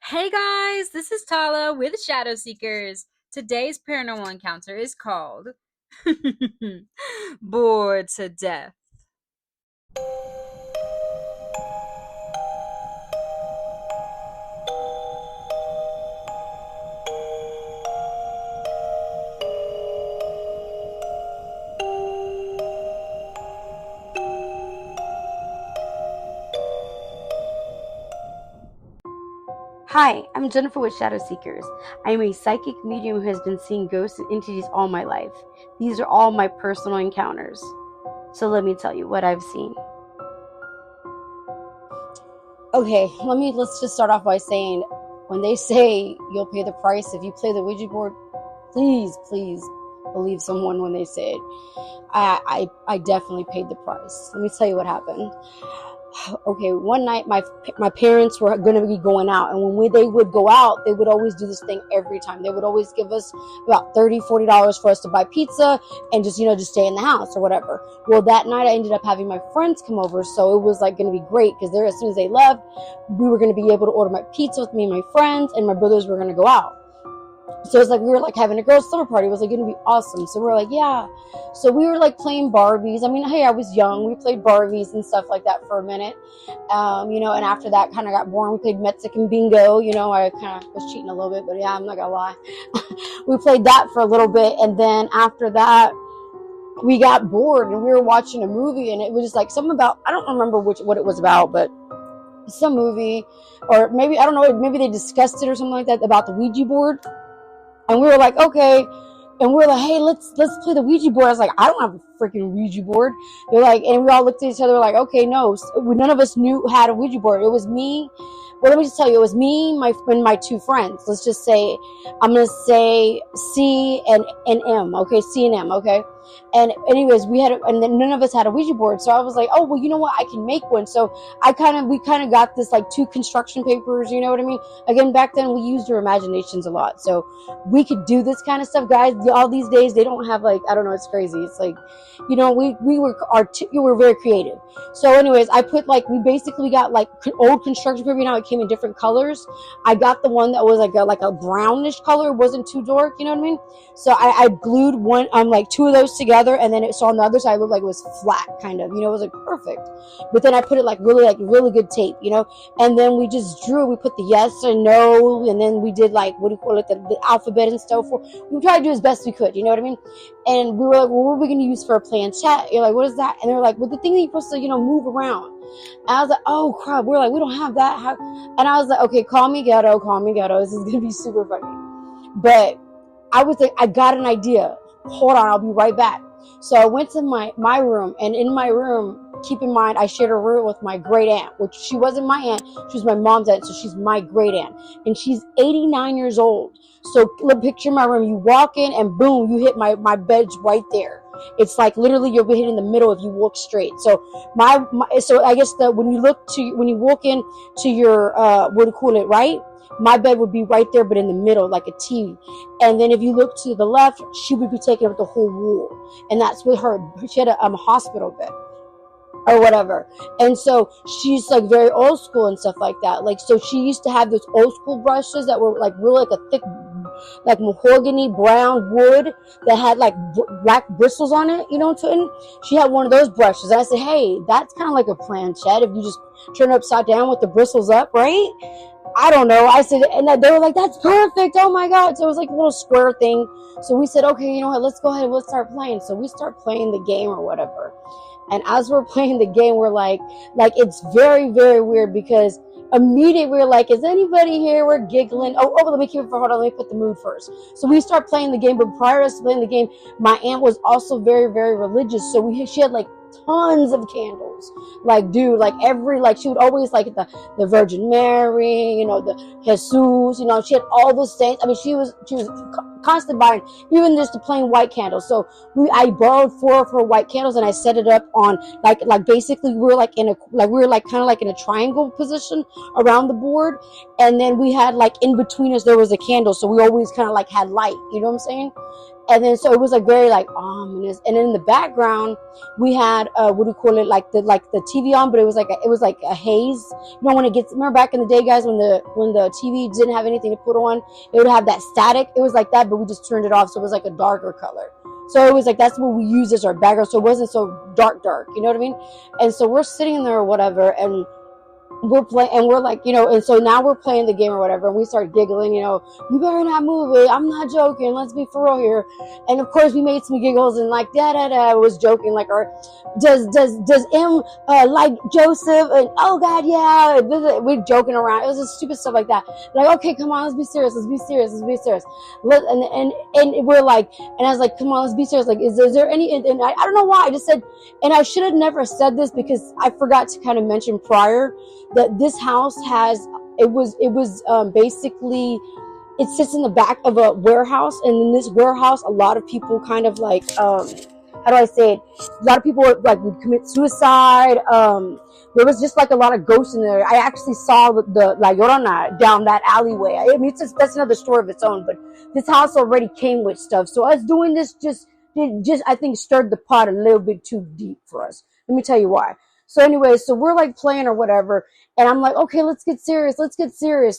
Hey guys, this is Tala with Shadow Seekers. Today's paranormal encounter is called Bored to Death. Hi, I'm Jennifer with Shadow Seekers. I am a psychic medium who has been seeing ghosts and entities all my life. These are all my personal encounters. So let me tell you what I've seen. Okay, let's just start off by saying when they say you'll pay the price if you play the Ouija board, please believe someone when they say it. I definitely paid the price. Let me tell you what happened. Okay, one night my parents were going to be going out, and they would go out, they would always do this thing every time. They would always give us about $30-$40 for us to buy pizza and just stay in the house or whatever. Well, that night I ended up having my friends come over, so it was like going to be great because as soon as they left, we were going to be able to order my pizza with me and my friends, and my brothers were going to go out. So it's like we were like having a girls' summer party. It was like going to be awesome. So we were like, yeah. So we were like playing Barbies. I mean, hey, I was young. We played Barbies and stuff like that for a minute. And after that kind of got boring. We played Mexican Bingo. I kind of was cheating a little bit, but yeah, I'm not going to lie. We played that for a little bit. And then after that, we got bored and we were watching a movie, and it was just like something about, I don't remember what it was about, but some movie, or maybe, I don't know, maybe they discussed it or something like that about the Ouija board. And we were like, okay. And we were like, hey, let's play the Ouija board. I was like, I don't have a freaking Ouija board. They're like, and we all looked at each other like, okay, no. So none of us knew had a Ouija board. It was me. Well, let me just tell you, it was me, and my two friends. Let's just say, I'm going to say C and M. Okay, C and M. Okay. And anyways, and then none of us had a Ouija board. So I was like, oh, well, you know what? I can make one. So we kind of got this like two construction papers. You know what I mean? Again, back then we used our imaginations a lot. So we could do this kind of stuff, guys. All these days they don't have, like, I don't know, it's crazy. It's like, we were very creative. So anyways, we basically got like old construction paper. It came in different colors. I got the one that was like a brownish color. It wasn't too dark, you know what I mean? So I glued like two of those together, and then on the other side it looked like it was flat, kind of, it was like perfect. But then I put it like really good tape, and then we just drew. We put the yes and no, and then we did like, what do you call it, the alphabet and stuff. We tried to do as best we could, you know what I mean? And we were like, well, what are we going to use for a planchette? You're like, what is that? And they're like, well, the thing that you're supposed to, move around. And I was like, oh crap. We're like, we don't have that. And I was like, okay, call me ghetto. This is going to be super funny. But I was like, I got an idea. Hold on, I'll be right back. So I went to my room, and in my room, keep in mind, I shared a room with my great aunt, which she wasn't my aunt. She was my mom's aunt, so she's my great aunt. And she's 89 years old. So picture my room. You walk in and boom, you hit my bed's right there. It's like literally you'll be hitting the middle if you walk straight. So so I guess when you walk in to your what do you call it, right? My bed would be right there, but in the middle, like a T. And then if you look to the left, she would be taking up the whole wall. And that's with her. She had a hospital bed or whatever. And so she's like very old school and stuff like that. Like, so she used to have those old school brushes that were like really like a thick, like mahogany brown wood that had like black bristles on it, and she had one of those brushes. And I said, hey, that's kind of like a planchette if you just turn it upside down with the bristles up, right? I don't know. I said, and they were like, that's perfect. Oh my God. So it was like a little square thing. So we said, okay, you know what? Let's go ahead. Let's start playing. So we start playing the game or whatever. And as we're playing the game, we're like it's very, very weird because immediately we're like, is anybody here? We're giggling. Oh, hold on. Let me put the mood first. So we start playing the game, but prior to us playing the game, my aunt was also very, very religious. So she had like tons of candles. Like, dude, she would always like the Virgin Mary, the Jesus, she had all those saints. I mean, she was constantly buying, even just the plain white candles. So I borrowed 4 of her white candles and I set it up on like basically we were like in a like we were like kind of like in a triangle position around the board, and then we had like in between us there was a candle, so we always kind of like had light. You know what I'm saying? And then so it was like very like ominous. And then in the background we had what do you call it, like the TV on, but it was like a haze. You know, when it gets, remember back in the day, guys, when the TV didn't have anything to put on, it would have that static. It was like that, but we just turned it off, so it was like a darker color. So it was like that's what we used as our background, so it wasn't so dark, you know what I mean? And so we're sitting there or whatever, and we're playing, and we're like, you know, and so now we're playing the game or whatever, and we start giggling, you know, you better not move it, I'm not joking, let's be for real here. And of course we made some giggles and like was joking, like, or does M like Joseph, and oh god, yeah, we're joking around. It was just stupid stuff like that, like, okay, come on, let's be serious, and we're like, and I was like, come on, let's be serious, like, is there any, and I don't know why I just said, and I should have never said this because I forgot to kind of mention prior that this house has, it was basically, it sits in the back of a warehouse, and in this warehouse a lot of people kind of like how do I say it, a lot of people like would commit suicide. There was just like a lot of ghosts in there. I actually saw the La Llorona down that alleyway. I mean, that's another story of its own, but this house already came with stuff, so us doing this just I think stirred the pot a little bit too deep for us. Let me tell you why. So anyway, so we're like playing or whatever, and I'm like, okay, let's get serious.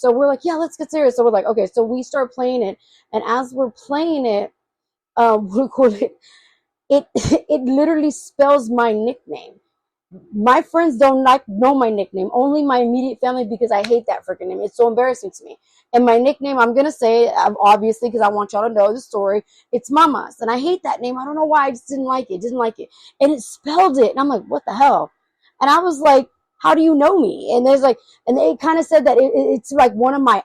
So we're like, yeah, let's get serious. So we're like, okay, so we start playing it, and as we're playing it, it literally spells my nickname. My friends don't know my nickname, only my immediate family, because I hate that freaking name. It's so embarrassing to me. And my nickname, I'm gonna say, obviously, because I want y'all to know the story, it's Mama's, and I hate that name. I don't know why, I just didn't like it, and it spelled it, and I'm like, what the hell? And I was like, how do you know me? And there's like, and they kind of said that it's like one of my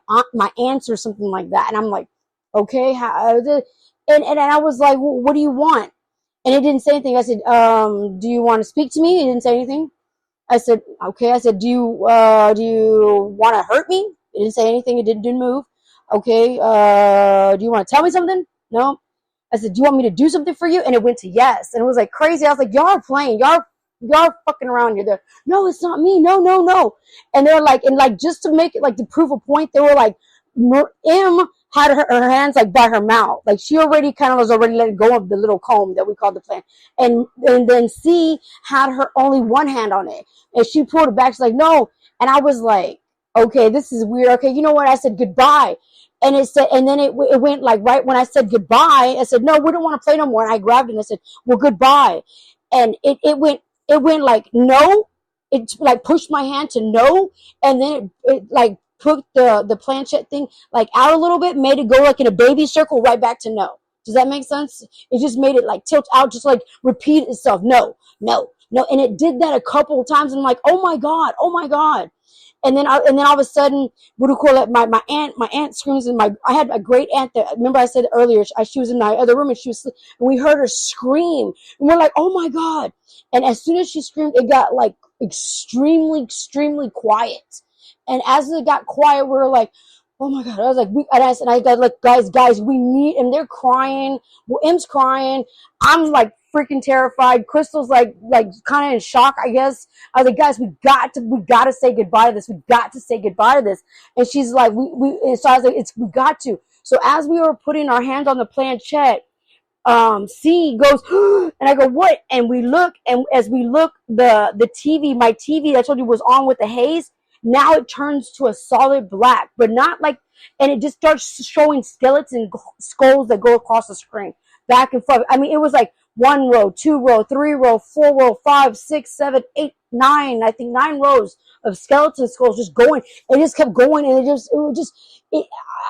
aunts or something like that. And I'm like, okay, and I was like, well, what do you want? And it didn't say anything. I said, do you want to speak to me? It didn't say anything. I said, okay. I said, do you want to hurt me? It didn't say anything. It didn't move. Okay. Do you want to tell me something? No. I said, do you want me to do something for you? And it went to yes. And it was like crazy. I was like, y'all are playing. Y'all fucking around here. There. No, it's not me. No. And they're like, and like, just to make it, like, to prove a point, they were like, M had her hands like by her mouth, like she already kind of was already letting go of the little comb that we call the plant, and then C had her only one hand on it, and she pulled it back. She's like, no. And I was like, okay, this is weird. Okay, you know what? I said goodbye, and it said, and then it went like right when I said goodbye, I said, no, we don't want to play no more. And I grabbed it and I said, well, goodbye. And it went like no, it like pushed my hand to no, and then it like put the planchette thing like out a little bit, made it go like in a baby circle right back to no. Does that make sense? It just made it like tilt out, just like repeat itself. No. And it did that a couple of times. And I'm like, oh my God. And then all of a sudden, what do you call it? My aunt screams, and I had a great aunt that, remember I said earlier, she was in my other room, and and we heard her scream, and we're like, oh my God. And as soon as she screamed, it got like extremely quiet. And as it got quiet, we were like, oh my God. I was like, I got like, guys, we need, and they're crying. Well, M's crying. I'm like freaking terrified. Crystal's like kind of in shock, I guess. I was like, guys, we got to say goodbye to this. We got to say goodbye to this. And she's like, and so I was like, we got to. So as we were putting our hands on the planchette, C goes, and I go, what? And we look, and as we look, the TV, my TV I told you was on with the haze, now it turns to a solid black, but not like, and it just starts showing skeleton skulls that go across the screen, back and forth. I mean, it was like 1 row, 2 row, 3 row, 4 row, 5, 6, 7, 8, 9. I think 9 rows of skeleton skulls just going. It just kept going, and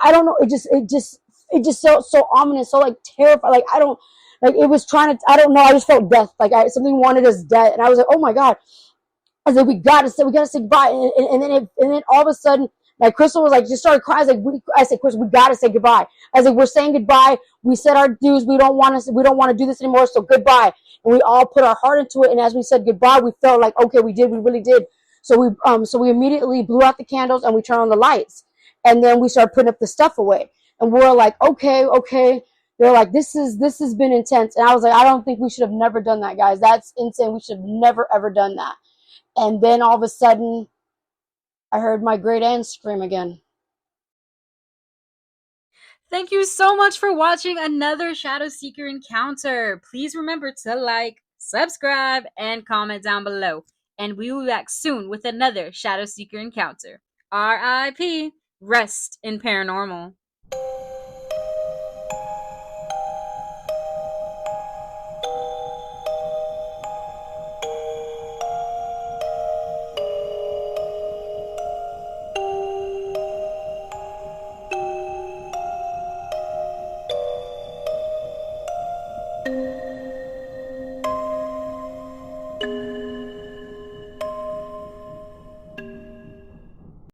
I don't know. It just felt so ominous, so like terrified. Like I don't, like it was trying to. I don't know. I just felt death. Like something wanted us dead, and I was like, oh my God. I said, we gotta say goodbye. And then all of a sudden, like Crystal was like, just started crying. I said, Crystal, we gotta say goodbye. I said, we're saying goodbye. We said our dues. We don't want to do this anymore. So goodbye. And we all put our heart into it. And as we said goodbye, we felt like, okay, we really did. So we immediately blew out the candles and we turned on the lights. And then we started putting up the stuff away. And we're like, okay, okay. They're like, this has been intense. And I was like, I don't think we should have never done that, guys. That's insane. We should have never ever done that. And then all of a sudden, I heard my great aunt scream again. Thank you so much for watching another Shadow Seeker encounter. Please remember to like, subscribe, and comment down below. And we will be back soon with another Shadow Seeker encounter. RIP. Rest in paranormal.